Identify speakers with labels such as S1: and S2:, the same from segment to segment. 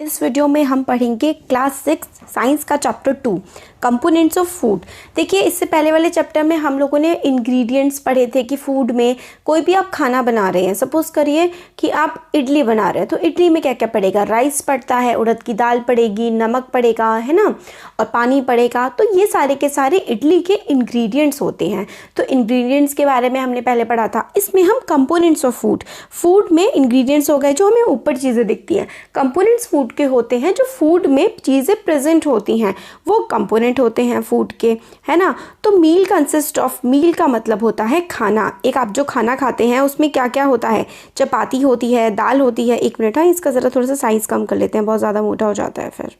S1: इस वीडियो में हम पढ़ेंगे क्लास 6 साइंस का चैप्टर 2 कंपोनेंट्स ऑफ फूड। देखिए, इससे पहले वाले चैप्टर में हम लोगों ने इंग्रेडिएंट्स पढ़े थे कि फूड में कोई भी आप खाना बना रहे हैं, सपोज करिए कि आप इडली बना रहे हैं, तो इडली में क्या क्या पड़ेगा, राइस पड़ता है, उड़द की दाल पड़ेगी, नमक पड़ेगा, है ना, और पानी पड़ेगा। तो ये सारे के सारे इडली के इंग्रेडिएंट्स होते हैं। तो इंग्रेडिएंट्स के बारे में हमने पहले पढ़ा था। इसमें हम कंपोनेंट्स ऑफ फूड में इंग्रेडिएंट्स हो गए जो हमें ऊपर चीज़ें दिखती हैं। कंपोनेंट्स फूड के होते हैं जो फूड में चीज़ें प्रेजेंट होती हैं, वो कंपोनेंट होते हैं फूड के, है ना। तो मील कंसिस्ट ऑफ, मील का मतलब होता है खाना। एक आप जो खाना खाते हैं उसमें क्या क्या होता है, चपाती होती है, दाल होती है। एक मिनट, हाँ इसका ज़रा थोड़ा सा साइज़ कम कर लेते हैं, बहुत ज़्यादा मोटा हो जाता है फिर,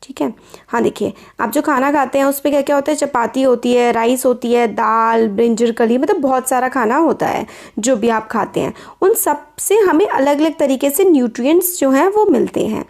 S1: ठीक है। हाँ देखिए, आप जो खाना खाते हैं उस पर क्या क्या होता है, चपाती होती है, राइस होती है, दाल, ब्रिंजल कली, मतलब बहुत सारा खाना होता है जो भी आप खाते हैं। उन सब से हमें अलग अलग तरीके से न्यूट्रिएंट्स जो हैं वो मिलते हैं।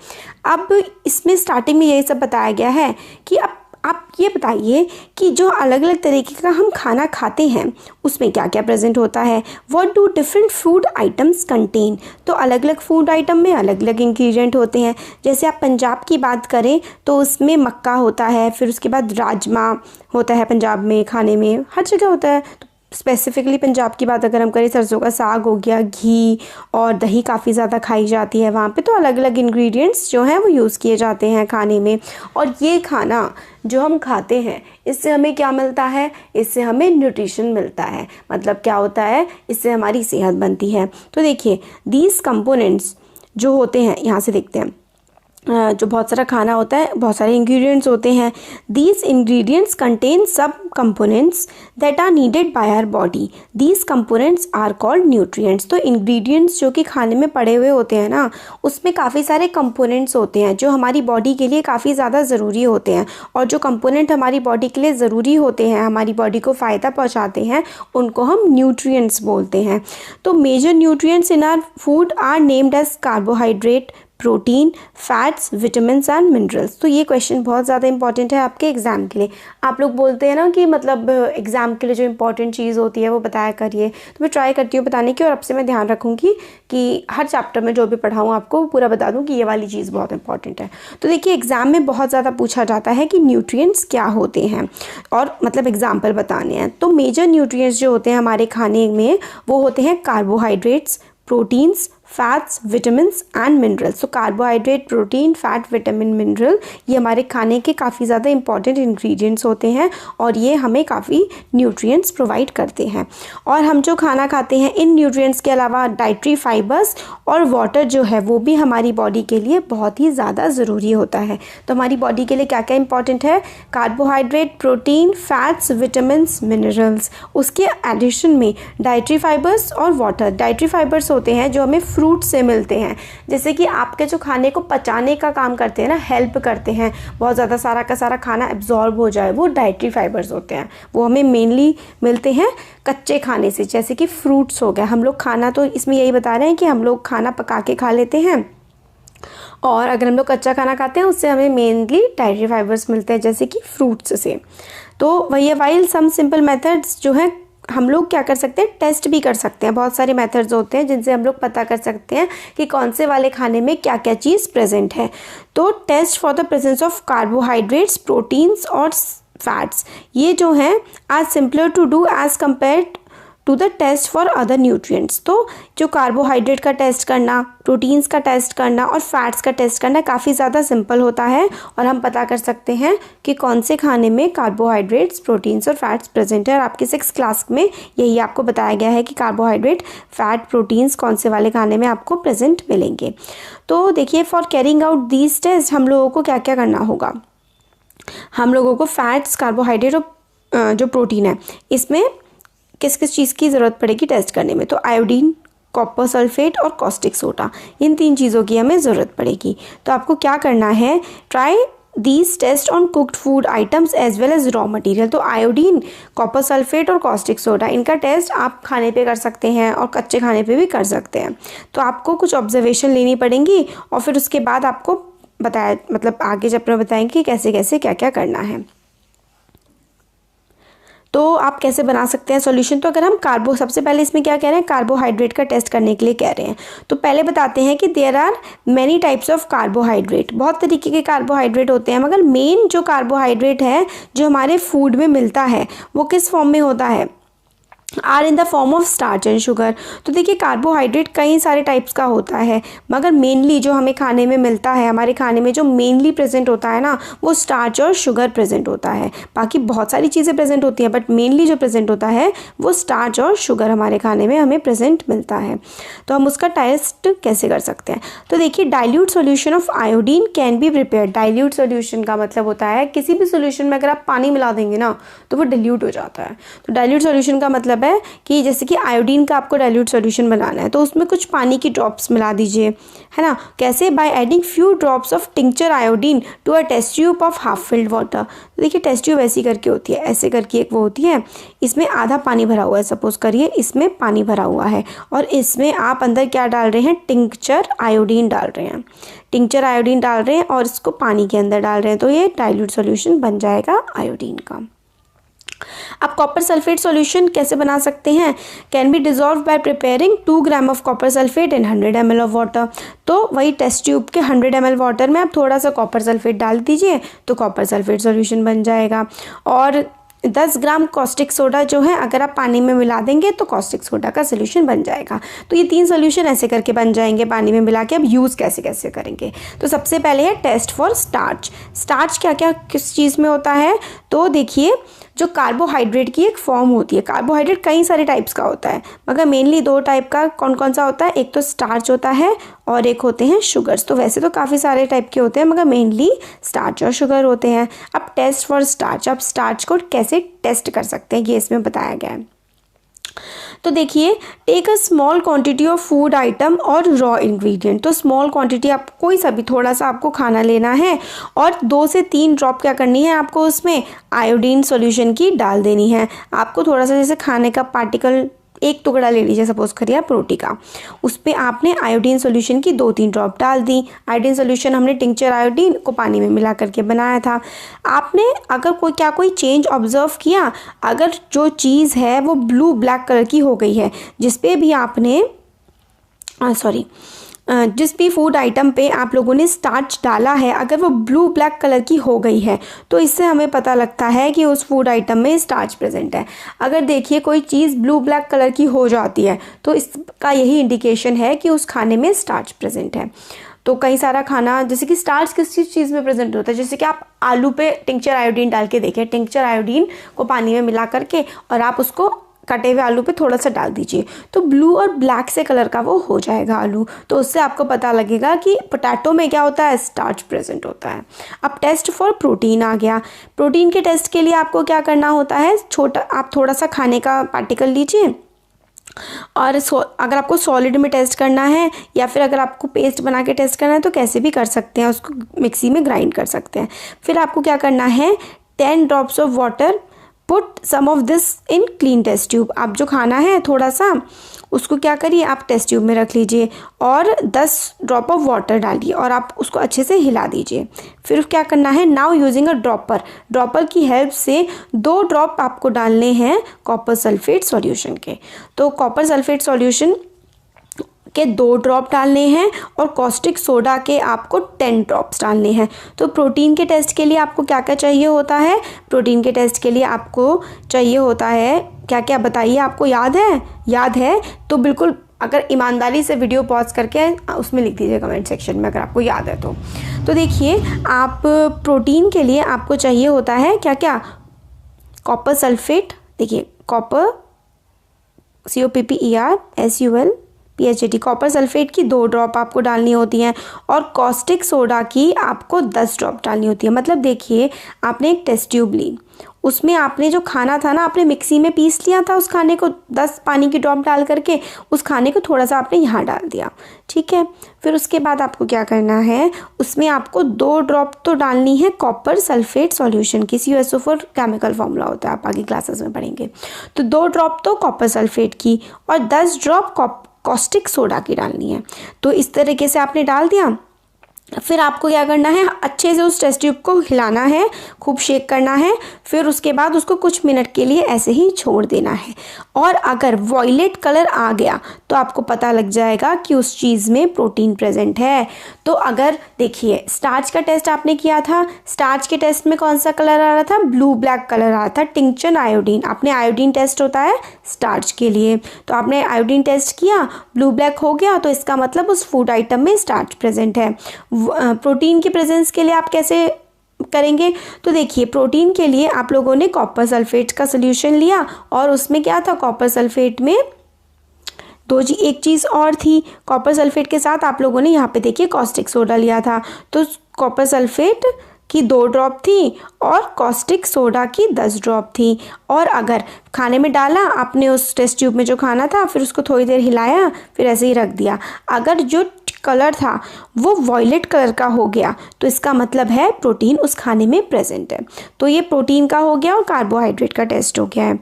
S1: अब इसमें स्टार्टिंग में यही सब बताया गया है कि अब आप ये बताइए कि जो अलग अलग तरीके का हम खाना खाते हैं उसमें क्या क्या प्रेजेंट होता है। What do different food items contain. तो अलग अलग फूड आइटम में अलग अलग इंग्रेडिएंट होते हैं। जैसे आप पंजाब की बात करें तो उसमें मक्का होता है, फिर उसके बाद राजमा होता है पंजाब में, खाने में हर जगह होता है। तो स्पेसिफिकली पंजाब की बात अगर हम करें, सरसों का साग हो गया, घी और दही काफ़ी ज़्यादा खाई जाती है वहाँ पे। तो अलग अलग इंग्रेडिएंट्स जो हैं वो यूज़ किए जाते हैं खाने में। और ये खाना जो हम खाते हैं इससे हमें क्या मिलता है, इससे हमें न्यूट्रिशन मिलता है। मतलब क्या होता है, इससे हमारी सेहत बनती है। तो देखिए, दीज कंपोनेंट्स जो होते हैं, यहाँ से देखते हैं, जो बहुत सारा खाना होता है, बहुत सारे इंग्रेडिएंट्स होते हैं। दीज इंग्रेडिएंट्स कंटेन सब components that are needed by our body. These components are called nutrients. तो इंग्रेडिएंट्स जो कि खाने में पड़े हुए होते हैं ना, उसमें काफ़ी सारे कंपोनेंट्स होते हैं जो हमारी बॉडी के लिए काफ़ी ज़्यादा ज़रूरी होते हैं। और जो कंपोनेंट हमारी बॉडी के लिए ज़रूरी होते हैं, हमारी बॉडी को फ़ायदा पहुँचाते हैं, उनको हम न्यूट्रिएंट्स बोलते हैं। तो major nutrients in our food are named as carbohydrate, protein, fats, vitamins and minerals. तो ये क्वेश्चन बहुत ज़्यादा इंपॉर्टेंट है आपके एग्ज़ाम के लिए। आप लोग बोलते हैं ना कि मतलब एग्ज़ाम के लिए जो इंपॉर्टेंट चीज़ होती है वो बताया करिए, तो मैं ट्राई करती हूँ बताने की, और अब से मैं ध्यान रखूँगी कि हर चैप्टर में जो भी पढ़ाऊँ आपको पूरा बता दूँ कि ये वाली चीज़ बहुत इंपॉर्टेंट है। तो देखिए, एग्ज़ाम में बहुत ज़्यादा पूछा जाता है कि न्यूट्रिएंट्स क्या होते हैं, और मतलब एग्जाम्पल बताने हैं। तो मेजर न्यूट्रिएंट्स जो होते हैं हमारे खाने में वो होते हैं carbohydrates, proteins, fats, vitamins and minerals. तो carbohydrate, protein, fat, vitamin, mineral, ये हमारे खाने के काफ़ी ज़्यादा इंपॉर्टेंट इंग्रेडिएंट्स होते हैं और ये हमें काफ़ी न्यूट्रिएंट्स प्रोवाइड करते हैं। और हम जो खाना खाते हैं, इन न्यूट्रिएंट्स के अलावा डाइटरी फाइबर्स और वाटर जो है वो भी हमारी बॉडी के लिए बहुत ही ज़्यादा ज़रूरी होता है। तो हमारी बॉडी के लिए क्या क्या इंपॉर्टेंट है, carbohydrate, protein, fats, vitamins, minerals. उसके एडिशन में डाइटरी फाइबर्स और वाटर। डाइटरी फाइबर्स होते हैं जो हमें फ्रूट से मिलते हैं, जैसे कि आपके जो खाने को पचाने का काम करते हैं ना, हेल्प करते हैं, बहुत ज़्यादा सारा का सारा खाना एब्जॉर्ब हो जाए, वो डाइटरी फाइबर्स होते हैं। वो हमें मेनली मिलते हैं कच्चे खाने से, जैसे कि फ्रूट्स हो गया। हम लोग खाना तो इसमें यही बता रहे हैं कि हम लोग खाना पका के खा लेते हैं, और अगर हम लोग कच्चा खाना खाते हैं उससे हमें मेनली डाइटरी फाइबर्स मिलते हैं, जैसे कि फ्रूट्स से। तो वही, वाइल सम सिंपल मेथड्स जो हैं हम लोग क्या कर सकते हैं, टेस्ट भी कर सकते हैं। बहुत सारे मेथड्स होते हैं जिनसे हम लोग पता कर सकते हैं कि कौन से वाले खाने में क्या क्या चीज़ प्रेजेंट है। तो test for the presence of carbohydrates, proteins और फैट्स, ये जो हैं are simpler to do as compared to the test for other nutrients. तो जो कार्बोहाइड्रेट का टेस्ट करना, प्रोटीन्स का टेस्ट करना और फैट्स का टेस्ट करना काफ़ी ज़्यादा सिंपल होता है, और हम पता कर सकते हैं कि कौन से खाने में कार्बोहाइड्रेट्स, प्रोटीन्स और फैट्स प्रेजेंट है। और आपकी 6th क्लास में यही आपको बताया गया है कि कार्बोहाइड्रेट, फैट, प्रोटीन्स कौन से वाले खाने में आपको प्रेजेंट मिलेंगे। तो देखिए, for carrying out these test हम लोगों को क्या क्या करना होगा। हम लोगों को फैट्स, कार्बोहाइड्रेट और जो प्रोटीन है, इसमें किस किस चीज़ की ज़रूरत पड़ेगी टेस्ट करने में। तो आयोडीन, कॉपर सल्फेट और कॉस्टिक सोडा, इन 3 चीज़ों की हमें ज़रूरत पड़ेगी। तो आपको क्या करना है, try these test on cooked food items as well as raw material. तो आयोडीन, कॉपर सल्फेट और कॉस्टिक सोडा, इनका टेस्ट आप खाने पे कर सकते हैं और कच्चे खाने पे भी कर सकते हैं। तो आपको कुछ ऑब्जर्वेशन लेनी पड़ेंगी और फिर उसके बाद आपको बताया, मतलब आगे चैप्टर में बताएंगे कि कैसे कैसे क्या क्या करना है। तो आप कैसे बना सकते हैं सॉल्यूशन। तो अगर हम सबसे पहले इसमें क्या कह रहे हैं, कार्बोहाइड्रेट का टेस्ट करने के लिए कह रहे हैं। तो पहले बताते हैं कि there are many types of carbohydrate, बहुत तरीके के कार्बोहाइड्रेट होते हैं, मगर मेन जो कार्बोहाइड्रेट है जो हमारे फूड में मिलता है वो किस फॉर्म में होता है, are in the form of starch and sugar. तो देखिए कार्बोहाइड्रेट कई सारे टाइप्स का होता है, मगर मेनली जो हमें खाने में मिलता है, हमारे खाने में जो मेनली प्रेजेंट होता है ना, वो स्टार्च और शुगर प्रेजेंट होता है। बाकी बहुत सारी चीज़ें प्रेजेंट होती हैं, बट मेनली जो प्रेजेंट होता है वो स्टार्च और शुगर हमारे खाने में हमें प्रेजेंट मिलता है। तो हम उसका टेस्ट कैसे कर सकते हैं। तो देखिए dilute solution of iodine can be prepared. Dilute solution का मतलब होता है किसी भी सोल्यूशन में अगर आप पानी मिला देंगे ना तो वो डाइल्यूट हो जाता है। तो डाइल्यूट सोल्यूशन का मतलब है कि जैसे कि आयोडीन का आपको डाइल्यूट सॉल्यूशन बनाना है तो उसमें कुछ पानी की ड्रॉप्स मिला दीजिए, है ना। कैसे, by adding few drops of tincture iodine to a test tube of half filled water. तो देखिए टेस्ट ट्यूब ऐसी करके होती है, ऐसे करके एक वो होती है, इसमें आधा पानी भरा हुआ है, सपोज करिए इसमें पानी भरा हुआ है और इसमें आप अंदर क्या डाल रहे हैं, टिंक्चर आयोडीन डाल रहे हैं, टिंक्चर आयोडीन डाल रहे हैं और इसको पानी के अंदर डाल रहे हैं, तो ये डाइल्यूट सॉल्यूशन बन जाएगा आयोडीन का। अब कॉपर सल्फेट सॉल्यूशन कैसे बना सकते हैं, can be dissolve bye preparing 2 gram of copper sulphate in 100 ml of water. तो वही टेस्ट ट्यूब के 100 ml वाटर में आप थोड़ा सा कॉपर सल्फेट डाल दीजिए तो कॉपर सल्फेट सॉल्यूशन बन जाएगा। और 10 ग्राम कॉस्टिक सोडा जो है अगर आप पानी में मिला देंगे तो कॉस्टिक सोडा का सोल्यूशन बन जाएगा। तो ये 3 सोल्यूशन ऐसे करके बन जाएंगे पानी में मिला के। अब यूज़ कैसे कैसे करेंगे, तो सबसे पहले है टेस्ट फॉर स्टार्च। स्टार्च क्या क्या किस चीज़ में होता है, तो देखिए जो कार्बोहाइड्रेट की एक फॉर्म होती है, कार्बोहाइड्रेट कई सारे टाइप्स का होता है मगर मेनली 2 टाइप का कौन कौन सा होता है, एक तो स्टार्च होता है और एक होते हैं शुगर्स। तो वैसे तो काफ़ी सारे टाइप के होते हैं मगर मेनली स्टार्च और शुगर होते हैं। अब टेस्ट फॉर स्टार्च, अब स्टार्च को कैसे टेस्ट कर सकते हैं ये इसमें बताया गया है। तो देखिए take a small quantity of food item और रॉ इंग्रेडिएंट। तो स्मॉल क्वांटिटी, आप कोई सा भी थोड़ा सा आपको खाना लेना है और 2 से 3 ड्रॉप क्या करनी है आपको उसमें आयोडीन सॉल्यूशन की डाल देनी है। आपको थोड़ा सा जैसे खाने का पार्टिकल एक टुकड़ा ले लीजिए, सपोज करिए आप रोटी का, उस पर आपने आयोडीन सॉल्यूशन की 2-3 ड्रॉप डाल दी। आयोडीन सॉल्यूशन हमने टिंक्चर आयोडीन को पानी में मिला करके बनाया था। आपने अगर कोई चेंज ऑब्जर्व किया, अगर जो चीज़ है वो ब्लू ब्लैक कलर की हो गई है, जिस पे भी आपने जिस भी फूड आइटम पे आप लोगों ने स्टार्च डाला है, अगर वो ब्लू ब्लैक कलर की हो गई है तो इससे हमें पता लगता है कि उस फूड आइटम में स्टार्च प्रेजेंट है। अगर देखिए कोई चीज़ ब्लू ब्लैक कलर की हो जाती है तो इसका यही इंडिकेशन है कि उस खाने में स्टार्च प्रेजेंट है। तो कई सारा खाना, जैसे कि स्टार्च किस चीज़ में प्रेजेंट होता है, जैसे कि आप आलू पे टिंक्चर आयोडीन डाल के देखें, टिंक्चर आयोडीन को पानी में मिला करके और आप उसको कटे हुए आलू पे थोड़ा सा डाल दीजिए तो ब्लू और ब्लैक से कलर का वो हो जाएगा आलू। तो उससे आपको पता लगेगा कि पोटैटो में क्या होता है, स्टार्च प्रेजेंट होता है। अब टेस्ट फॉर प्रोटीन आ गया। प्रोटीन के टेस्ट के लिए आपको क्या करना होता है, आप थोड़ा सा खाने का पार्टिकल लीजिए और अगर आपको सॉलिड में टेस्ट करना है या फिर अगर आपको पेस्ट बना के टेस्ट करना है तो कैसे भी कर सकते हैं, उसको मिक्सी में ग्राइंड कर सकते हैं। फिर आपको क्या करना है, 10 drops of water, put some of this in clean test tube. आप जो खाना है थोड़ा सा उसको क्या करिए, आप टेस्ट ट्यूब में रख लीजिए और 10 ड्रॉप ऑफ वाटर डालिए और आप उसको अच्छे से हिला दीजिए। फिर क्या करना है, नाउ यूजिंग अ ड्रॉपर की हेल्प से 2 ड्रॉप आपको डालने हैं कॉपर सल्फेट सॉल्यूशन के। तो कॉपर सल्फेट सॉल्यूशन के 2 ड्रॉप डालने हैं और कॉस्टिक सोडा के आपको 10 ड्रॉप्स डालने हैं। तो प्रोटीन के टेस्ट के लिए आपको क्या क्या चाहिए होता है, प्रोटीन के टेस्ट के लिए आपको चाहिए होता है क्या क्या, बताइए, आपको याद है तो बिल्कुल अगर ईमानदारी से वीडियो पॉज करके उसमें लिख दीजिए कमेंट सेक्शन में अगर आपको याद है तो देखिए आप प्रोटीन के लिए आपको चाहिए होता है क्या क्या, कॉपर सल्फेट, देखिए कॉपर COPPER कॉपर सल्फेट की 2 ड्रॉप आपको डालनी होती हैं और कॉस्टिक सोडा की आपको 10 ड्रॉप डालनी होती है। मतलब देखिए आपने एक टेस्ट ट्यूब ली, उसमें आपने जो खाना था ना आपने मिक्सी में पीस लिया था, उस खाने को 10 पानी की ड्रॉप डाल करके उस खाने को थोड़ा सा आपने यहाँ डाल दिया, ठीक है। फिर उसके बाद आपको क्या करना है, उसमें आपको 2 ड्रॉप तो डालनी है कॉपर सल्फेट सॉल्यूशन की, CuSO4 केमिकल फॉर्मूला होता है, आप आगे क्लासेस में पढ़ेंगे। तो 2 ड्रॉप तो कॉपर सल्फेट की और 10 ड्रॉप कॉस्टिक सोडा की डालनी है। तो इस तरीके से आपने डाल दिया फिर आपको क्या करना है, अच्छे से उस टेस्ट ट्यूब को हिलाना है, खूब शेक करना है, फिर उसके बाद उसको कुछ मिनट के लिए ऐसे ही छोड़ देना है। और अगर वॉयलेट कलर आ गया तो आपको पता लग जाएगा कि उस चीज़ में प्रोटीन प्रेजेंट है। तो अगर देखिए स्टार्च का टेस्ट आपने किया था, स्टार्च के टेस्ट में कौन सा कलर आ रहा था, ब्लू ब्लैक कलर आ रहा था, टिंक्चर आयोडीन। आपने आयोडीन टेस्ट होता है स्टार्च के लिए, तो आपने आयोडीन टेस्ट किया, ब्लू ब्लैक हो गया, तो इसका मतलब उस फूड आइटम में स्टार्च प्रेजेंट है। प्रोटीन की प्रेजेंस के लिए आप कैसे करेंगे, तो देखिए प्रोटीन के लिए आप लोगों ने कॉपर सल्फेट का सोल्यूशन लिया, और उसमें क्या था, कॉपर सल्फेट में एक चीज़ और थी, कॉपर सल्फेट के साथ आप लोगों ने यहाँ पे देखिए कॉस्टिक सोडा लिया था। तो कॉपर सल्फेट की 2 ड्रॉप थी और कॉस्टिक सोडा की 10 ड्रॉप थी। और अगर खाने में डाला आपने उस टेस्ट ट्यूब में जो खाना था, फिर उसको थोड़ी देर हिलाया, फिर ऐसे ही रख दिया, अगर जो कलर था वो वॉयलेट कलर का हो गया तो इसका मतलब है प्रोटीन उस खाने में प्रेजेंट है। तो ये प्रोटीन का हो गया और कार्बोहाइड्रेट का टेस्ट हो गया है।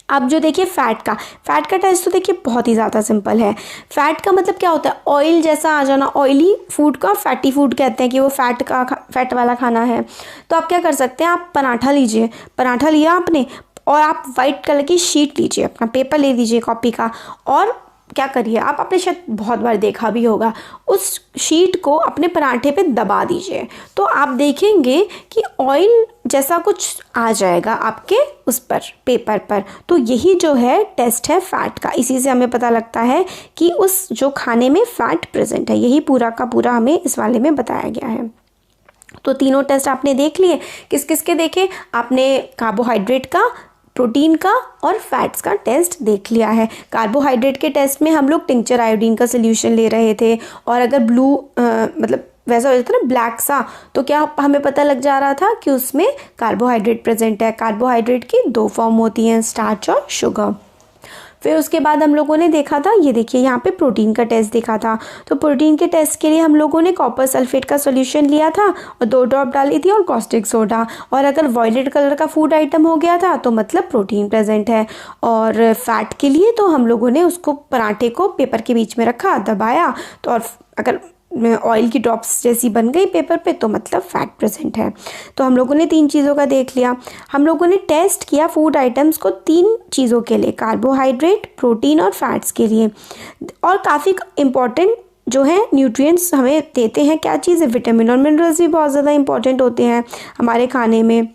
S1: अब जो देखिए फैट का टेस्ट तो देखिए बहुत ही ज़्यादा सिंपल है। फैट का मतलब क्या होता है, ऑयल जैसा आ जाना, ऑयली फूड का फैटी फूड कहते हैं कि वो फैट वाला खाना है। तो आप क्या कर सकते हैं, आप पराठा लीजिए, पराठा लिया आपने और आप वाइट कलर की शीट लीजिए, अपना पेपर ले लीजिए कॉपी का, और क्या करिए, आप आपने शायद बहुत बार देखा भी होगा, उस शीट को अपने पराठे पे दबा दीजिए, तो आप देखेंगे कि ऑयल जैसा कुछ आ जाएगा आपके उस पर पेपर पर। तो यही जो है टेस्ट है फैट का, इसी से हमें पता लगता है कि उस जो खाने में फैट प्रेजेंट है। यही पूरा का पूरा हमें इस वाले में बताया गया है। तो तीनों टेस्ट आपने देख लिए, किस किस के देखे, आपने कार्बोहाइड्रेट का, प्रोटीन का और फैट्स का टेस्ट देख लिया है। कार्बोहाइड्रेट के टेस्ट में हम लोग टिंक्चर आयोडीन का सोल्यूशन ले रहे थे, और अगर ब्लू मतलब वैसा हो जाता ना ब्लैक सा, तो क्या हमें पता लग जा रहा था कि उसमें कार्बोहाइड्रेट प्रेजेंट है। कार्बोहाइड्रेट की 2 फॉर्म होती हैं, स्टार्च और शुगर। फिर उसके बाद हम लोगों ने देखा था, ये देखिए यहाँ पे प्रोटीन का टेस्ट देखा था। तो प्रोटीन के टेस्ट के लिए हम लोगों ने कॉपर सल्फेट का सॉल्यूशन लिया था और 2 ड्रॉप डाली थी और कॉस्टिक सोडा, और अगर वॉयलेट कलर का फूड आइटम हो गया था तो मतलब प्रोटीन प्रेजेंट है। और फैट के लिए तो हम लोगों ने उसको पराठे को पेपर के बीच में रखा, दबाया, तो और अगर ऑयल की ड्रॉप्स जैसी बन गई पेपर पे तो मतलब फैट प्रेजेंट है। तो हम लोगों ने 3 चीज़ों का देख लिया। हम लोगों ने टेस्ट किया फूड आइटम्स को 3 चीज़ों के लिए, कार्बोहाइड्रेट, प्रोटीन और फैट्स के लिए। और काफ़ी इम्पॉर्टेंट जो है न्यूट्रिएंट्स हमें देते हैं, क्या चीज़ है, विटामिन और मिनरल्स भी बहुत ज़्यादा इंपॉर्टेंट होते हैं हमारे खाने में।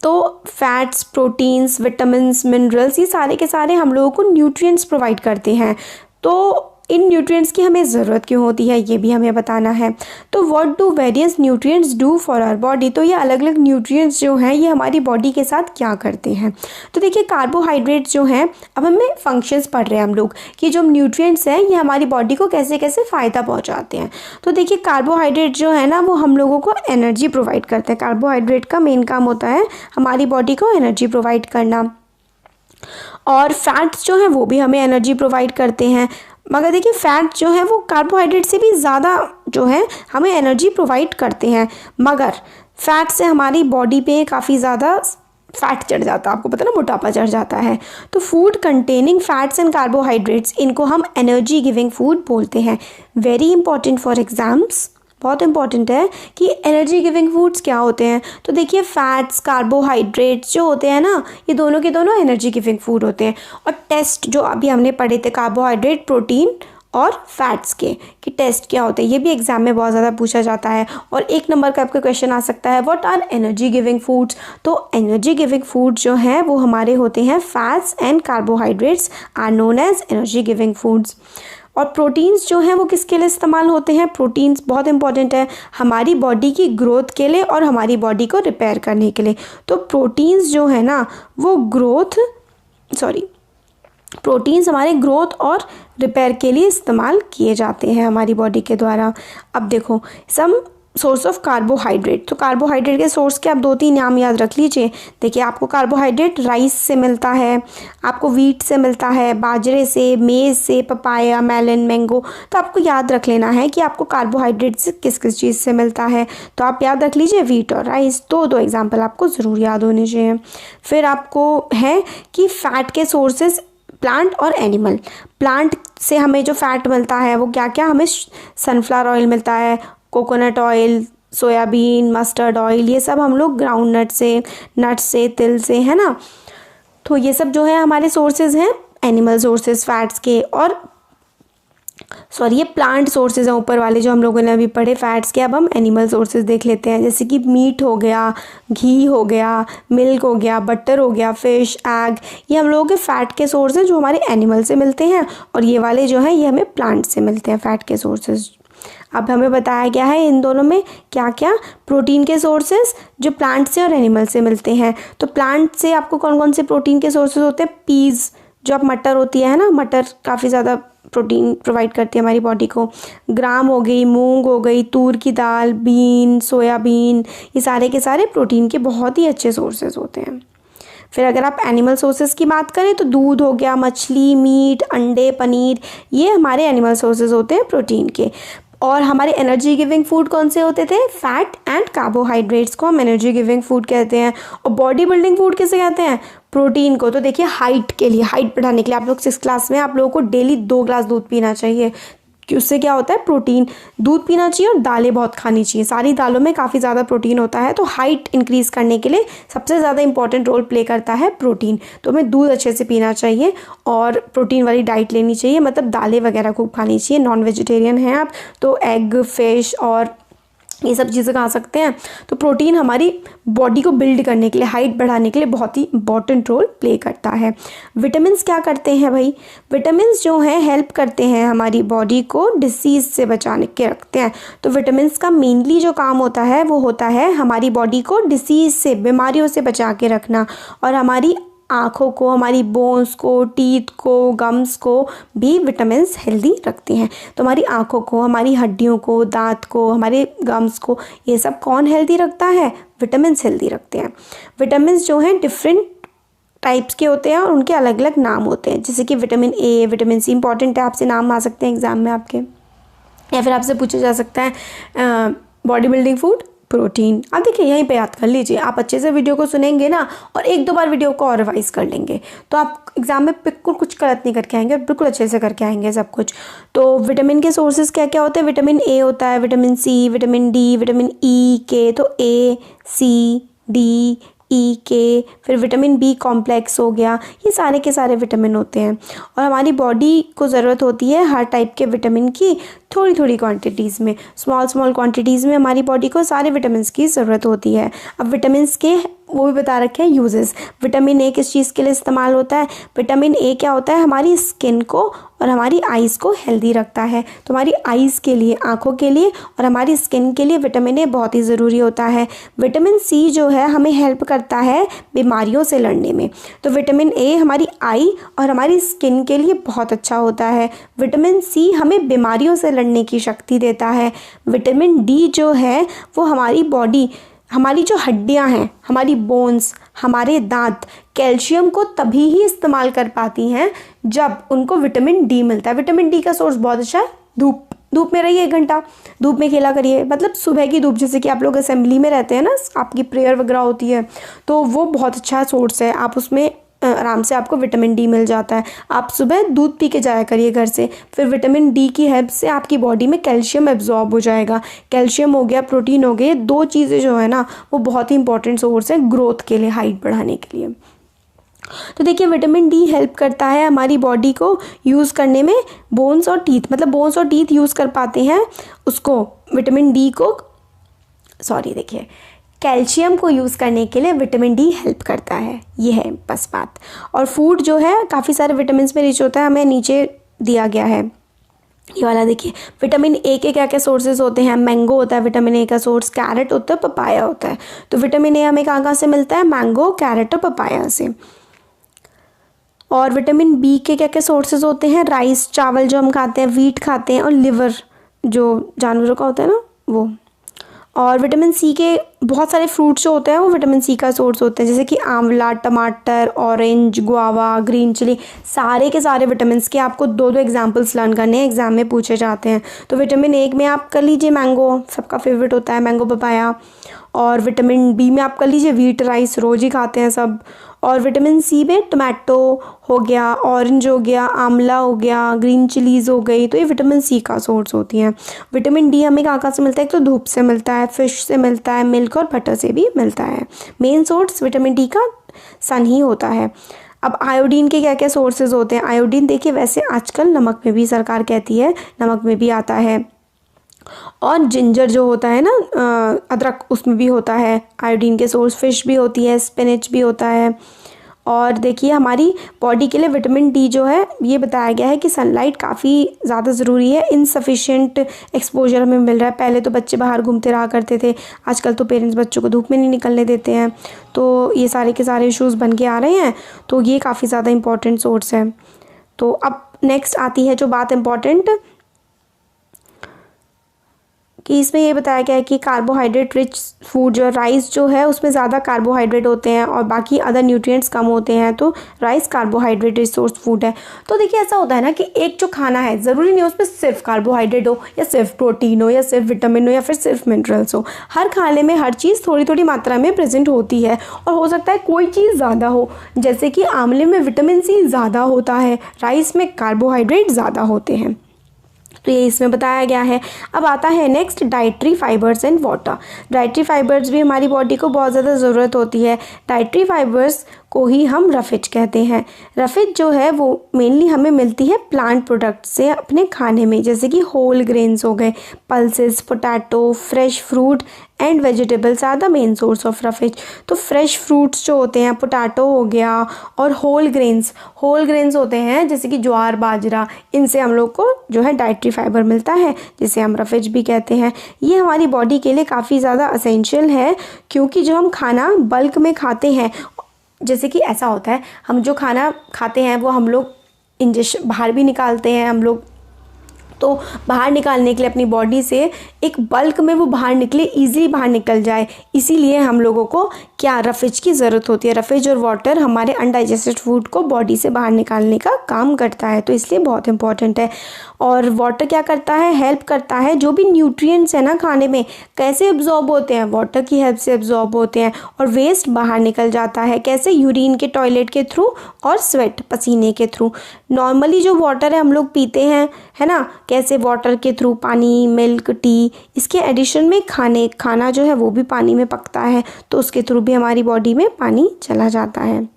S1: तो फैट्स, प्रोटीन्स, विटामिन्स, मिनरल्स, ये सारे के सारे हम लोगों को न्यूट्रिएंट्स प्रोवाइड करते हैं। तो इन न्यूट्रिएंट्स की हमें ज़रूरत क्यों होती है ये भी हमें बताना है। तो what do various nutrients do for our body, तो ये अलग अलग न्यूट्रिएंट्स जो हैं ये हमारी बॉडी के साथ क्या करते हैं। तो देखिए कार्बोहाइड्रेट्स जो हैं, अब हमें फंक्शंस पढ़ रहे हैं हम लोग कि जो न्यूट्रिएंट्स हैं ये हमारी बॉडी को कैसे कैसे फ़ायदा पहुँचाते हैं। तो देखिए कार्बोहाइड्रेट जो है ना वो हम लोगों को एनर्जी प्रोवाइड करते हैं। कार्बोहाइड्रेट का मेन काम होता है हमारी बॉडी को एनर्जी प्रोवाइड करना, और फैट्स जो हैं वो भी हमें एनर्जी प्रोवाइड करते हैं। मगर देखिए फैट जो है वो कार्बोहाइड्रेट से भी ज़्यादा जो है हमें एनर्जी प्रोवाइड करते हैं, मगर फैट से हमारी बॉडी पे काफ़ी ज़्यादा फैट चढ़ जाता है, आपको पता है ना, मोटापा चढ़ जाता है। तो food containing fats and carbohydrates, इनको हम एनर्जी गिविंग फूड बोलते हैं। वेरी इंपॉर्टेंट फॉर एग्जाम्स, बहुत इंपॉर्टेंट है कि एनर्जी गिविंग फूड्स क्या होते हैं। तो देखिए फैट्स, कार्बोहाइड्रेट्स जो होते हैं ना, ये दोनों के दोनों एनर्जी गिविंग फूड होते हैं। और टेस्ट जो अभी हमने पढ़े थे कार्बोहाइड्रेट, प्रोटीन और फैट्स के, कि टेस्ट क्या होते हैं, ये भी एग्जाम में बहुत ज़्यादा पूछा जाता है। और 1 नंबर का आपका क्वेश्चन आ सकता है, what are energy giving foods. तो एनर्जी गिविंग फूड जो हैं वो हमारे होते हैं fats and carbohydrates are known as energy giving foods. और प्रोटीन्स जो हैं वो किसके लिए इस्तेमाल होते हैं, प्रोटीन्स बहुत इंपॉर्टेंट है हमारी बॉडी की ग्रोथ के लिए और हमारी बॉडी को रिपेयर करने के लिए। तो प्रोटीन्स जो है ना वो प्रोटीन्स हमारे ग्रोथ और रिपेयर के लिए इस्तेमाल किए जाते हैं हमारी बॉडी के द्वारा। अब देखो सम सोर्स ऑफ कार्बोहाइड्रेट, तो कार्बोहाइड्रेट के सोर्स के आप 2-3 नाम याद रख लीजिए। देखिए आपको कार्बोहाइड्रेट राइस से मिलता है, आपको व्हीट से मिलता है, बाजरे से, मेज़ से, पपाया, मेलन, मैंगो। तो आपको याद रख लेना है कि आपको कार्बोहाइड्रेट से किस किस चीज़ से मिलता है। तो आप याद रख लीजिए व्हीट और राइस, 2 एग्जाम्पल आपको ज़रूर याद होने चाहिए। फिर आपको है कि फ़ैट के सोर्सेज प्लांट और एनिमल। प्लांट से हमें जो फैट मिलता है वो क्या क्या, हमें सनफ्लावर ऑयल मिलता है, coconut oil, soybean, mustard oil, ये सब हम लोग ग्राउंड नट से, तिल से, है ना। तो ये सब जो है हमारे सोर्सेज हैं एनिमल सोर्सेज फैट्स के, और सॉरी ये प्लांट सोर्सेज हैं ऊपर वाले जो हम लोगों ने अभी पढ़े फैट्स के। अब हम एनिमल सोर्सेज देख लेते हैं, जैसे कि मीट हो गया, घी हो गया, मिल्क हो गया, बटर हो गया, फिश, एग, ये हम लोगों के फ़ैट के सोर्स हैं जो हमारे एनिमल से मिलते हैं, और ये वाले जो हैं ये हमें प्लांट से मिलते हैं फैट के सोर्सेज। अब हमें बताया गया है इन दोनों में क्या क्या प्रोटीन के सोर्सेज जो प्लांट से और एनिमल से मिलते हैं। तो प्लांट से आपको कौन कौन से प्रोटीन के सोर्सेज होते हैं, पीज़ जो आप मटर होती है ना, मटर काफ़ी ज़्यादा प्रोटीन प्रोवाइड करती है हमारी बॉडी को, ग्राम हो गई, मूंग हो गई, तूर की दाल, बीन, सोयाबीन, ये सारे के सारे प्रोटीन के बहुत ही अच्छे सोर्सेज होते हैं। फिर अगर आप एनिमल सोर्सेज की बात करें तो दूध हो गया, मछली, मीट, अंडे, पनीर, ये हमारे एनिमल सोर्सेज होते हैं प्रोटीन के। और हमारे एनर्जी गिविंग फूड कौन से होते थे, फैट एंड कार्बोहाइड्रेट्स को हम एनर्जी गिविंग फूड कहते हैं। और बॉडी बिल्डिंग फूड किसे कहते हैं, प्रोटीन को। तो देखिए हाइट के लिए, हाइट बढ़ाने के लिए आप लोग 6th क्लास में आप लोगों को डेली 2 ग्लास दूध पीना चाहिए, कि उससे क्या होता है, प्रोटीन, दूध पीना चाहिए और दालें बहुत खानी चाहिए, सारी दालों में काफ़ी ज़्यादा प्रोटीन होता है। तो हाइट इंक्रीज़ करने के लिए सबसे ज़्यादा इंपॉर्टेंट रोल प्ले करता है प्रोटीन। तो हमें दूध अच्छे से पीना चाहिए और प्रोटीन वाली डाइट लेनी चाहिए, मतलब दालें वगैरह खूब खानी चाहिए। नॉन वेजिटेरियन हैं आप तो एग, फिश और ये सब चीज़ें खा सकते हैं। तो प्रोटीन हमारी बॉडी को बिल्ड करने के लिए, हाइट बढ़ाने के लिए बहुत ही इंपॉर्टेंट रोल प्ले करता है। विटामिन्स क्या करते हैं भाई, विटामिन्स जो हैं हेल्प करते हैं हमारी बॉडी को डिसीज़ से बचाने के रखते हैं। तो विटामिन्स का मेनली जो काम होता है वो होता है हमारी बॉडी को डिसीज़ से, बीमारियों से बचा के रखना, और हमारी आँखों को, हमारी बोन्स को, टीथ को, गम्स को भी विटामिन्स हेल्दी रखते हैं। तो हमारी आँखों को, हमारी हड्डियों को, दांत को, हमारे गम्स को, ये सब कौन हेल्दी रखता है, विटामिन्स हेल्दी रखते हैं। विटामिन्स जो हैं डिफरेंट टाइप्स के होते हैं और उनके अलग अलग नाम होते हैं, जैसे कि vitamin A, vitamin C, important है, आपसे नाम आ सकते हैं एग्जाम में आपके, या फिर आपसे पूछा जा सकता है बॉडी बिल्डिंग फूड, प्रोटीन। आप देखिए यहीं पे याद कर लीजिए, आप अच्छे से वीडियो को सुनेंगे ना और 1-2 बार वीडियो को और रिवाइज कर लेंगे तो आप एग्जाम में बिल्कुल कुछ गलत नहीं करके आएंगे और बिल्कुल अच्छे से करके आएंगे सब कुछ। तो विटामिन के सोर्सेज क्या क्या होते हैं, विटामिन ए होता है, vitamin C, vitamin D, vitamin E के, तो ए, सी, डी, ई के, फिर विटामिन बी कॉम्प्लेक्स हो गया, ये सारे के सारे विटामिन होते हैं। और हमारी बॉडी को ज़रूरत होती है हर टाइप के विटामिन की थोड़ी थोड़ी क्वांटिटीज़ में, स्मॉल क्वांटिटीज़ में हमारी बॉडी को सारे विटामिन की ज़रूरत होती है। अब विटामिन के वो भी बता रखे हैं यूजेस। विटामिन ए किस चीज़ के लिए इस्तेमाल होता है, विटामिन ए क्या होता है, हमारी स्किन को और हमारी आइज़ को हेल्दी रखता है। तो हमारी आइज़ के लिए, आँखों के लिए और हमारी स्किन के लिए विटामिन ए बहुत ही ज़रूरी होता है। विटामिन सी जो है हमें हेल्प करता है बीमारियों से लड़ने में। तो विटामिन ए हमारी आई और हमारी स्किन के लिए बहुत अच्छा होता है। विटामिन सी हमें बीमारियों से लड़ने की शक्ति देता है। विटामिन डी जो है वो हमारी बॉडी, हमारी जो हड्डियां हैं, हमारी बोन्स, हमारे दांत कैल्शियम को तभी ही इस्तेमाल कर पाती हैं जब उनको विटामिन डी मिलता है। विटामिन डी का सोर्स बहुत अच्छा है, धूप में रहिए 1 घंटा, धूप में खेला करिए, मतलब सुबह की धूप, जैसे कि आप लोग असेंबली में रहते हैं ना, आपकी प्रेयर वगैरह होती है तो वो बहुत अच्छा सोर्स है, आप उसमें आराम से आपको विटामिन डी मिल जाता है। आप सुबह दूध पी के जाया करिए घर से, फिर विटामिन डी की हेल्प से आपकी बॉडी में कैल्शियम एब्जॉर्ब हो जाएगा। कैल्शियम हो गया, प्रोटीन हो गए, ये 2 चीज़ें जो है ना वो बहुत ही इंपॉर्टेंट सोर्स है ग्रोथ के लिए, हाइट बढ़ाने के लिए। तो देखिए विटामिन डी हेल्प करता है हमारी बॉडी को यूज़ करने में, बोन्स और टीथ, मतलब बोन्स और टीथ यूज़ कर पाते हैं उसको, विटामिन डी को, सॉरी देखिए कैल्शियम को यूज़ करने के लिए विटामिन डी हेल्प करता है, ये है बस बात। और फूड जो है काफ़ी सारे विटामिन में रिच होता है, हमें नीचे दिया गया है ये वाला, देखिए विटामिन ए के क्या क्या सोर्सेज होते हैं। मैंगो होता है विटामिन ए का सोर्स, कैरेट होता है, पपाया होता है। तो विटामिन ए हमें कहाँ से मिलता है, मैंगो, कैरेट और पपाया से। और विटामिन बी के क्या क्या सोर्सेज होते हैं, राइस, चावल जो हम खाते हैं, वीट खाते हैं, और लिवर जो जानवरों का होता है ना वो। और विटामिन सी के बहुत सारे फ्रूट्स जो होते हैं वो विटामिन सी का सोर्स होते हैं, जैसे कि आंवला, टमाटर, ऑरेंज, गुआवा, ग्रीन चिली, सारे के सारे विटामिन के आपको 2-2 एग्जांपल्स लर्न करने हैं, एग्जाम में पूछे जाते हैं। तो विटामिन ए में आप कर लीजिए मैंगो, सबका फेवरेट होता है मैंगो, पपाया। और विटामिन बी में आप कर लीजिए वीट, राइस, रोज़ ही खाते हैं सब। और विटामिन सी में टमाटो हो गया, ऑरेंज हो गया, आंवला हो गया, ग्रीन चिलीज़ हो गई, तो ये विटामिन सी का सोर्स होती हैं। विटामिन डी हमें कहाँ से मिलता है? एक तो धूप से मिलता है, फिश से मिलता है, मिल्क और बटर से भी मिलता है। मेन सोर्स विटामिन डी का सन ही होता है। अब आयोडीन के क्या क्या सोर्सेज होते हैं? आयोडीन देखिए वैसे आजकल नमक में भी सरकार कहती है नमक में भी आता है, और जिंजर जो होता है ना, अदरक, उसमें भी होता है आयोडीन के सोर्स। फिश भी होती है, स्पिनच भी होता है। और देखिए हमारी बॉडी के लिए विटामिन डी जो है ये बताया गया है कि सनलाइट काफ़ी ज़्यादा ज़रूरी है। इनसफिशिएंट एक्सपोजर हमें मिल रहा है। पहले तो बच्चे बाहर घूमते रहा करते थे, आजकल तो पेरेंट्स बच्चों को धूप में नहीं निकलने देते हैं, तो ये सारे के सारे इश्यूज़ बन के आ रहे हैं। तो ये काफ़ी ज़्यादा इंपॉर्टेंट सोर्स है। तो अब नेक्स्ट आती है जो बात इम्पॉर्टेंट, कि इसमें ये बताया गया है कि कार्बोहाइड्रेट रिच फूड जो राइस जो है उसमें ज़्यादा कार्बोहाइड्रेट होते हैं और बाकी अदर न्यूट्रिएंट्स कम होते हैं, तो rice carbohydrate rich source food है। तो देखिए ऐसा होता है ना कि एक जो खाना है ज़रूरी नहीं है उसमें सिर्फ कार्बोहाइड्रेट हो या सिर्फ प्रोटीन हो या सिर्फ विटामिन हो या फिर सिर्फ मिनरल्स हो। हर खाने में हर चीज़ थोड़ी थोड़ी मात्रा में प्रेजेंट होती है, और हो सकता है कोई चीज़ ज़्यादा हो, जैसे कि आंवले में विटामिन सी ज़्यादा होता है, राइस में कार्बोहाइड्रेट ज़्यादा होते हैं। तो ये इसमें बताया गया है। अब आता है next dietary fibres and water. Dietary fibres भी हमारी बॉडी को बहुत ज़्यादा ज़रूरत होती है। डाइटरी फाइबर्स को ही हम रफेज कहते हैं। रफेज जो है वो मेनली हमें मिलती है प्लांट प्रोडक्ट से अपने खाने में, जैसे कि होल ग्रेन्स हो गए, pulses, potato, fresh fruit and vegetables are the main source of roughage. तो फ्रेश फ्रूट्स जो होते हैं, पोटैटो हो गया, और होल ग्रेन्स होते हैं जैसे कि ज्वार, बाजरा, इनसे हम लोग को जो है डाइटरी फाइबर मिलता है, जिसे हम रफेज भी कहते हैं। ये हमारी बॉडी के लिए काफ़ी ज़्यादा असेंशियल है, क्योंकि जो हम खाना बल्क में खाते हैं, जैसे कि ऐसा होता है हम जो खाना खाते हैं वो हम लोग इंजेक्शन बाहर भी निकालते हैं हम लोग, तो बाहर निकालने के लिए अपनी बॉडी से एक बल्क में वो बाहर निकले, ईजिली बाहर निकल जाए, इसीलिए हम लोगों को क्या रफेज की ज़रूरत होती है। रफेज और वाटर हमारे अनडाइजेस्टेड फूड को बॉडी से बाहर निकालने का काम करता है, तो इसलिए बहुत इंपॉर्टेंट है। और वाटर क्या करता है? हेल्प करता है, जो भी न्यूट्रिएंट्स है ना खाने में कैसे एब्जॉर्ब होते हैं, वाटर की हेल्प से एब्जॉर्ब होते हैं, और वेस्ट बाहर निकल जाता है। कैसे? यूरिन के, टॉयलेट के थ्रू, और स्वेट, पसीने के थ्रू। नॉर्मली जो वाटर है हम लोग पीते हैं, है ना, कैसे? वाटर के थ्रू, पानी, मिल्क, टी, इसके एडिशन में खाना जो है वो भी पानी में पकता है, तो उसके थ्रू भी हमारी बॉडी में पानी चला जाता है।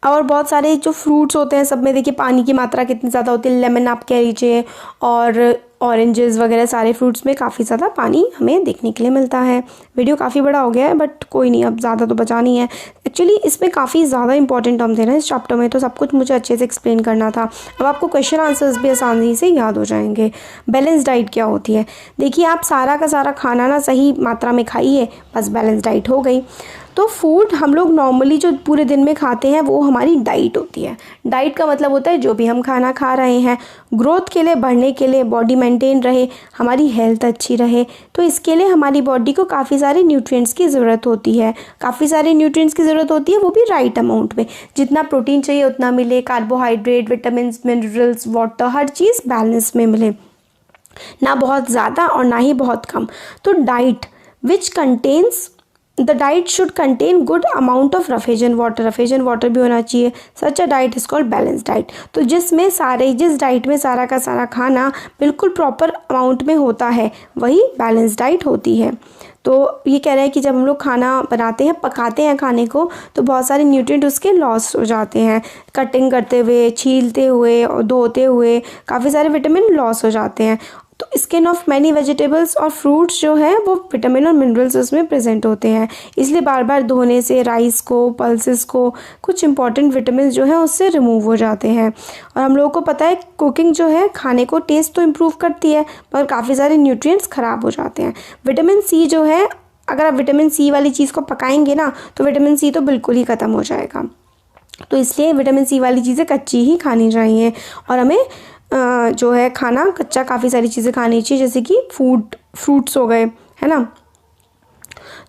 S1: और बहुत सारे जो फ्रूट्स होते हैं सब में देखिए पानी की मात्रा कितनी ज़्यादा होती है। लेमन आप कह लीजिए, और ऑरेंजेस वगैरह सारे फ्रूट्स में काफ़ी ज़्यादा पानी हमें देखने के लिए मिलता है। वीडियो काफ़ी बड़ा हो गया है, बट कोई नहीं, अब ज़्यादा तो बचा नहीं है। एक्चुअली इसमें काफ़ी ज़्यादा इंपॉर्टेंट टर्म थे ना इस चैप्टर में, तो सब कुछ मुझे अच्छे से एक्सप्लेन करना था। अब आपको क्वेश्चन आंसर्स भी आसानी से याद हो जाएंगे। बैलेंस डाइट क्या होती है? देखिए आप सारा का सारा खाना ना सही मात्रा में खाइए, बस बैलेंस डाइट हो गई। तो फूड हम लोग नॉर्मली जो पूरे दिन में खाते हैं वो हमारी डाइट होती है। डाइट का मतलब होता है जो भी हम खाना खा रहे हैं ग्रोथ के लिए, बढ़ने के लिए, बॉडी मेंटेन रहे, हमारी हेल्थ अच्छी रहे, तो इसके लिए हमारी बॉडी को काफ़ी सारे न्यूट्रिएंट्स की ज़रूरत होती है। काफ़ी सारे न्यूट्रिएंट्स की ज़रूरत होती है, वो भी राइट अमाउंट में। जितना प्रोटीन चाहिए उतना मिले, कार्बोहाइड्रेट, विटामिन, मिनरल्स, वाटर, हर चीज़ बैलेंस में मिले, ना बहुत ज़्यादा और ना ही बहुत कम। तो diet which contains the diet should contain good amount of roughage and water भी होना चाहिए। Such a diet is called balance diet. तो जिस डाइट में सारा का सारा खाना बिल्कुल प्रॉपर अमाउंट में होता है वही बैलेंस डाइट होती है। तो ये कह रहे हैं कि जब हम लोग खाना बनाते हैं, पकाते हैं खाने को, तो बहुत सारे न्यूट्रिएंट उसके लॉस हो जाते हैं। कटिंग करते हुए, छीलते हुए और धोते हुए काफ़ी सारे विटामिन लॉस हो जाते हैं। तो स्किन ऑफ मैनी वेजिटेबल्स और फ्रूट्स जो है वो विटामिन और मिनरल्स उसमें प्रेजेंट होते हैं, इसलिए बार बार धोने से राइस को, पल्सेस को, कुछ इंपॉर्टेंट विटामिन जो है उससे रिमूव हो जाते हैं। और हम लोगों को पता है कुकिंग जो है खाने को टेस्ट तो इम्प्रूव करती है, पर काफ़ी सारे न्यूट्रिएंट्स ख़राब हो जाते हैं। विटामिन सी जो है, अगर आप विटामिन सी वाली चीज़ को पकाएंगे ना तो विटामिन सी तो बिल्कुल ही ख़त्म हो जाएगा। तो इसलिए विटामिन सी वाली चीज़ें कच्ची ही खानी चाहिए, और हमें जो है खाना कच्चा काफ़ी सारी चीज़ें खानी चाहिए, जैसे कि फ्रूट्स हो गए, है ना।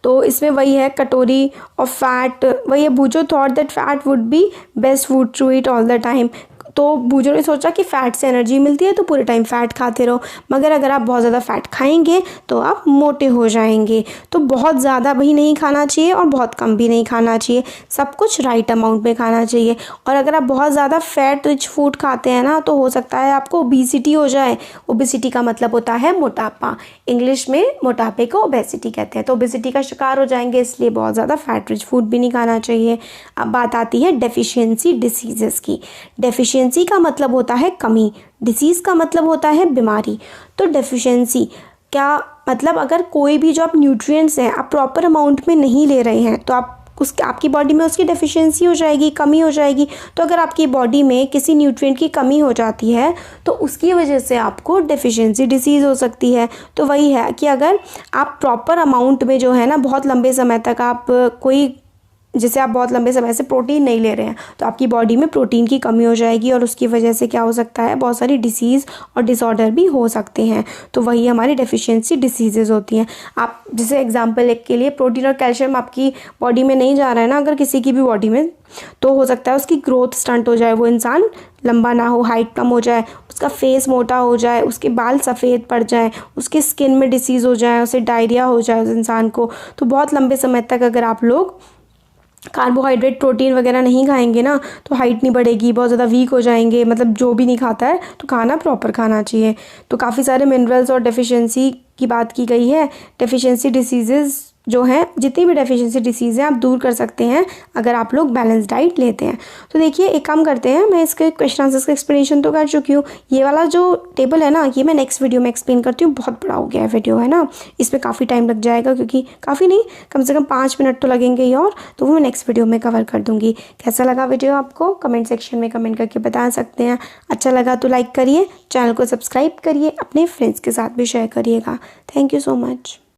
S1: तो इसमें वही है कटोरी ऑफ फैट, वही है भूजो thought that fat would be best food to eat all the time. तो बुजुर्गों ने सोचा कि फ़ैट से एनर्जी मिलती है तो पूरे टाइम फ़ैट खाते रहो, मगर अगर आप बहुत ज़्यादा फ़ैट खाएंगे तो आप मोटे हो जाएंगे। तो बहुत ज़्यादा भी नहीं खाना चाहिए और बहुत कम भी नहीं खाना चाहिए, सब कुछ राइट अमाउंट में खाना चाहिए। और अगर आप बहुत ज़्यादा फैट रिच फूड खाते हैं ना तो हो सकता है आपको ओबेसिटी हो जाए। ओबेसिटी का मतलब होता है मोटापा, इंग्लिश में मोटापे को ओबेसिटी कहते हैं। तो ओबेसिटी का शिकार हो जाएंगे, इसलिए बहुत ज़्यादा फैट रिच फूड भी नहीं खाना चाहिए। अब बात आती है डेफिशिएंसी डिसीजेस की। डेफिशिएंसी का मतलब होता है कमी, डिसीज़ का मतलब होता है बीमारी। तो डेफिशिएंसी क्या मतलब, अगर कोई भी जो आप न्यूट्रिएंट्स हैं आप प्रॉपर अमाउंट में नहीं ले रहे हैं तो आपकी बॉडी में उसकी डेफिशिएंसी हो जाएगी, कमी हो जाएगी। तो अगर आपकी बॉडी में किसी न्यूट्रिएंट की कमी हो जाती है तो उसकी वजह से आपको डेफिशिएंसी डिसीज़ हो सकती है। तो वही है कि अगर आप प्रॉपर अमाउंट में जो है ना बहुत लंबे समय तक आप जैसे आप बहुत लंबे समय से प्रोटीन नहीं ले रहे हैं तो आपकी बॉडी में प्रोटीन की कमी हो जाएगी और उसकी वजह से क्या हो सकता है, बहुत सारी डिसीज़ और डिसऑर्डर भी हो सकते हैं। तो वही हमारी डेफिशिएंसी डिसीजेज़ होती हैं। आप जैसे एग्जांपल एक के लिए, प्रोटीन और कैल्शियम आपकी बॉडी में नहीं जा रहा है ना अगर किसी की भी बॉडी में, तो हो सकता है उसकी ग्रोथ स्टंट हो जाए, वो इंसान लंबा ना हो, हाइट कम हो जाए, उसका फेस मोटा हो जाए, उसके बाल सफ़ेद पड़ जाए, उसके स्किन में डिसीज़ हो जाए, उसे डायरिया हो जाए उस इंसान को। तो बहुत लंबे समय तक अगर आप लोग कार्बोहाइड्रेट प्रोटीन वगैरह नहीं खाएंगे ना तो हाइट नहीं बढ़ेगी, बहुत ज़्यादा वीक हो जाएंगे। मतलब जो भी नहीं खाता है तो खाना प्रॉपर खाना चाहिए। तो काफ़ी सारे मिनरल्स और डेफिशिएंसी की बात की गई है। डेफिशिएंसी डिसीजेज़ जो हैं, जितनी भी डेफिशिएंसी डिसीज़ हैं आप दूर कर सकते हैं अगर आप लोग बैलेंस डाइट लेते हैं। तो देखिए एक काम करते हैं, मैं इसके क्वेश्चन आंसर्स का एक्सप्लेनेशन तो कर चुकी हूँ। ये वाला जो टेबल है ना ये मैं नेक्स्ट वीडियो में एक्सप्लेन करती हूँ। बहुत बड़ा हो गया है वीडियो है ना, इसमें काफ़ी टाइम लग जाएगा, क्योंकि काफ़ी नहीं कम से कम 5 मिनट तो लगेंगे ही, और तो वो मैं नेक्स्ट वीडियो में कवर कर दूँगी। कैसा लगा वीडियो आपको कमेंट सेक्शन में कमेंट करके बता सकते हैं। अच्छा लगा तो लाइक करिए, चैनल को सब्सक्राइब करिए, अपने फ्रेंड्स के साथ भी शेयर करिएगा। Thank you so much.